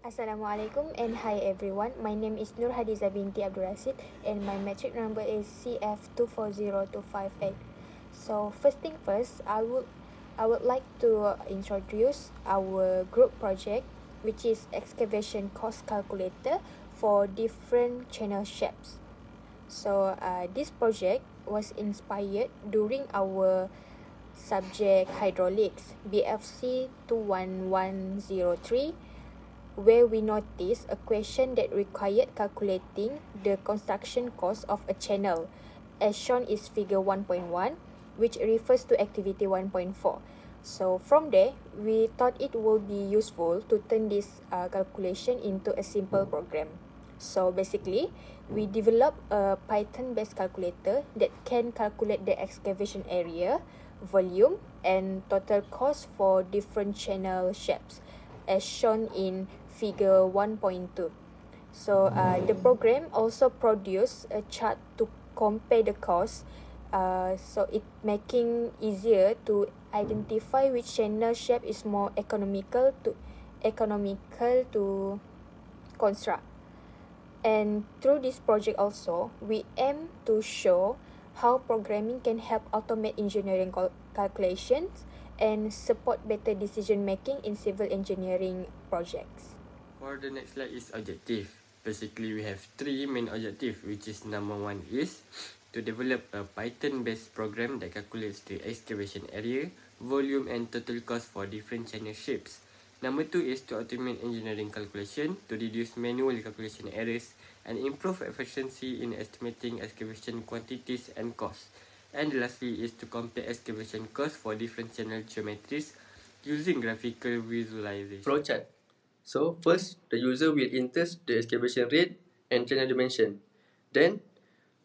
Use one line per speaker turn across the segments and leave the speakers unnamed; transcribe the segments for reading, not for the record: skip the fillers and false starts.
Assalamualaikum and hi everyone. My name is Nurhadizah binti Abdul Rasid and my metric number is CF240258. So first thing first, I would like to introduce our group project, which is excavation cost calculator for different channel shapes. So this project was inspired during our subject hydraulics BFC20803, where we noticed a question that required calculating the construction cost of a channel, as shown is figure 1.1, which refers to activity 1.4. So from there, we thought it would be useful to turn this calculation into a simple program. So basically, we developed a Python-based calculator that can calculate the excavation area, volume, and total cost for different channel shapes, as shown in figure 1.2. So the program also produced a chart to compare the cost, so it making easier to identify which channel shape is more economical to construct. And through this project also, we aim to show how programming can help automate engineering calculations and support better decision making in civil engineering projects.
For the next slide is objective. Basically, we have three main objectives, which is number one is to develop a Python-based program that calculates the excavation area, volume and total cost for different channel shapes. Number two is to automate engineering calculation to reduce manual calculation errors and improve efficiency in estimating excavation quantities and costs. And lastly is to compare excavation costs for different channel geometries using graphical visualization.
Flowchart. So first, the user will enter the excavation rate and channel dimension. Then,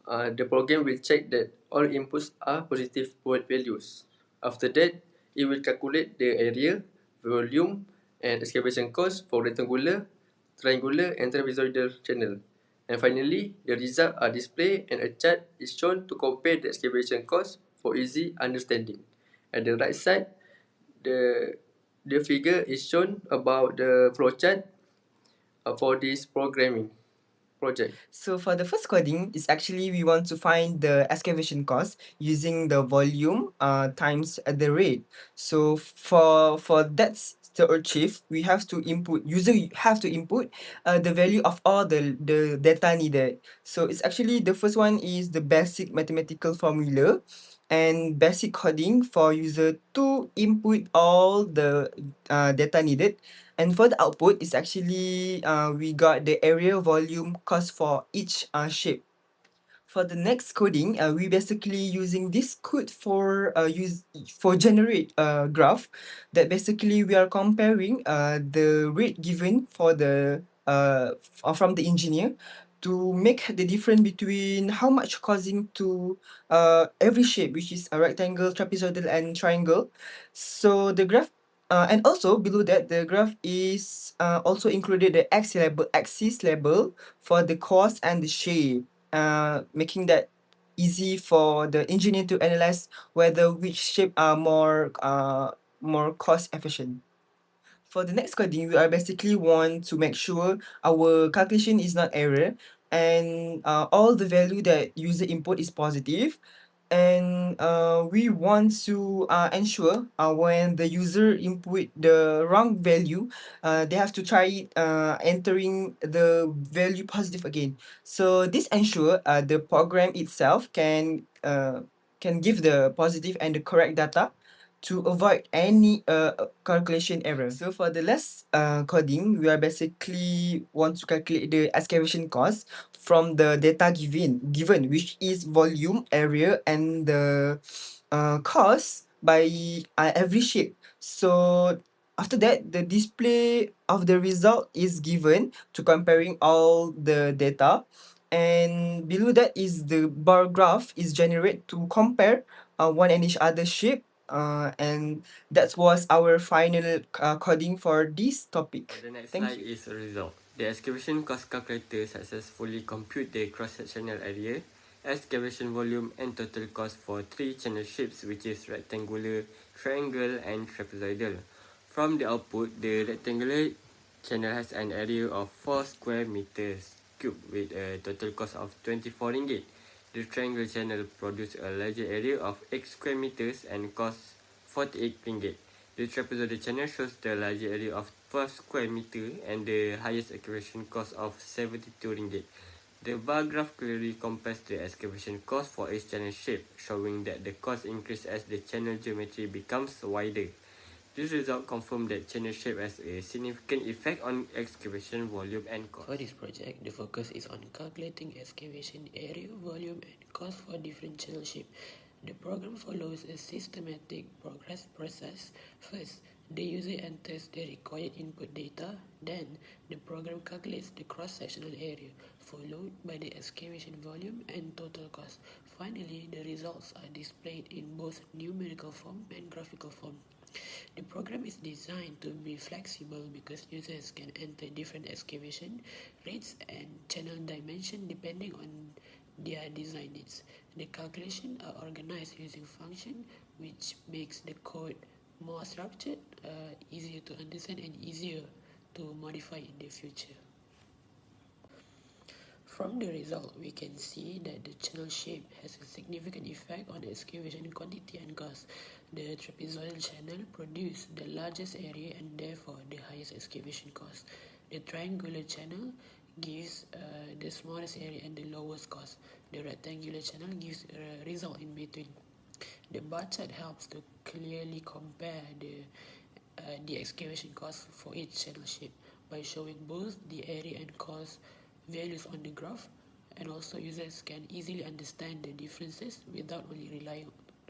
the program will check that all inputs are positive values. After that, it will calculate the area, volume, and excavation cost for rectangular, triangular, and trapezoidal channel. And finally, the results are displayed and a chart is shown to compare the excavation cost for easy understanding. At the right side, the figure is shown about the flowchart for this programming project.
So for the first coding, is actually we want to find the excavation cost using the volume times the rate. So for that to achieve, we have to input, user have to input the value of all the data needed. So it's actually the first one is the basic mathematical formula and basic coding for user to input all the data needed. And for the output, it's actually we got the area, volume, cost for each shape. For the next coding, we basically using this code for generate a graph that basically we are comparing the rate given for the from the engineer to make the difference between how much causing to every shape, which is a rectangle, trapezoidal, and triangle. So the graph. And also below that, the graph is also included the axis label for the cost and the shape, making that easy for the engineer to analyze whether which shape are more cost efficient. For the next coding, we are basically want to make sure our calculation is not error and all the value that user input is positive. And we want to ensure when the user input the wrong value, they have to try entering the value positive again. So this ensure the program itself can give the positive and the correct data to avoid any calculation error. So for the last coding, we are basically want to calculate the excavation cost from the data given, which is volume, area, and the cost by every shape. So after that, the display of the result is given to comparing all the data. And below that is the bar graph is generated to compare one and each other shape. And that was our final coding for this topic.
For the next
Thank
slide
you.
is a result. The excavation cost calculator successfully compute the cross-sectional area, excavation volume and total cost for three channel shapes, which is rectangular, triangle and trapezoidal. From the output, the rectangular channel has an area of 4 square meters cubed with a total cost of 24 ringgit. The triangular channel produces a larger area of 8 square meters and costs 48 ringgit. The trapezoidal channel shows the larger area of 12 square meter and the highest excavation cost of 72 ringgit. The bar graph clearly compares the excavation cost for each channel shape, showing that the cost increases as the channel geometry becomes wider. This result confirms that channel shape has a significant effect on excavation volume and cost.
For this project, the focus is on calculating excavation area, volume, and cost for different channel shape. The program follows a systematic process. First, the user enters the required input data. Then, the program calculates the cross-sectional area, followed by the excavation volume and total cost. Finally, the results are displayed in both numerical form and graphical form. The program is designed to be flexible because users can enter different excavation rates and channel dimension depending on their design needs. The calculations are organized using function, which makes the code more structured, easier to understand, and easier to modify in the future. From the result, we can see that the channel shape has a significant effect on the excavation quantity and cost. The trapezoidal channel produces the largest area and therefore the highest excavation cost. The triangular channel gives the smallest area and the lowest cost. The rectangular channel gives a result in between. The bar chart helps to clearly compare the excavation cost for each channel shape by showing both the area and cost values on the graph, and also users can easily understand the differences without only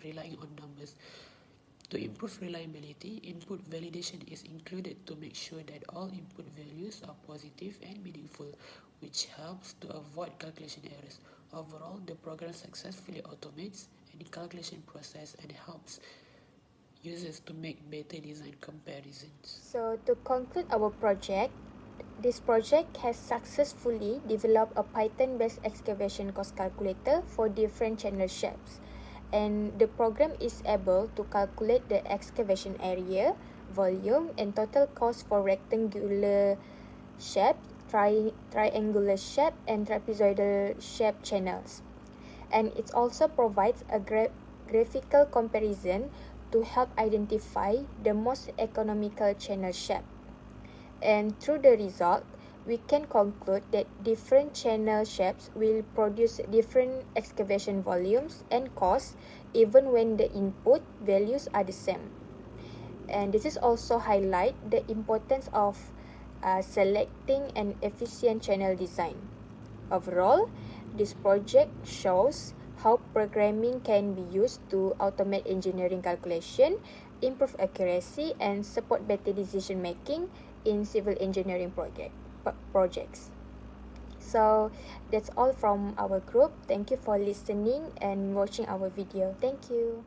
relying on numbers. To improve reliability, input validation is included to make sure that all input values are positive and meaningful, which helps to avoid calculation errors. Overall, the program successfully automates any calculation process and helps users to make better design comparisons.
So to conclude our project, this project has successfully developed a Python-based excavation cost calculator for different channel shapes, and the program is able to calculate the excavation area, volume, and total cost for rectangular shape, triangular shape, and trapezoidal shape channels. And it also provides a graphical comparison to help identify the most economical channel shape. And through the result, we can conclude that different channel shapes will produce different excavation volumes and costs even when the input values are the same. And this is also highlight the importance of selecting an efficient channel design. Overall, this project shows how programming can be used to automate engineering calculation, improve accuracy, and support better decision making in civil engineering projects. So that's all from our group. Thank you for listening and watching our video. Thank you.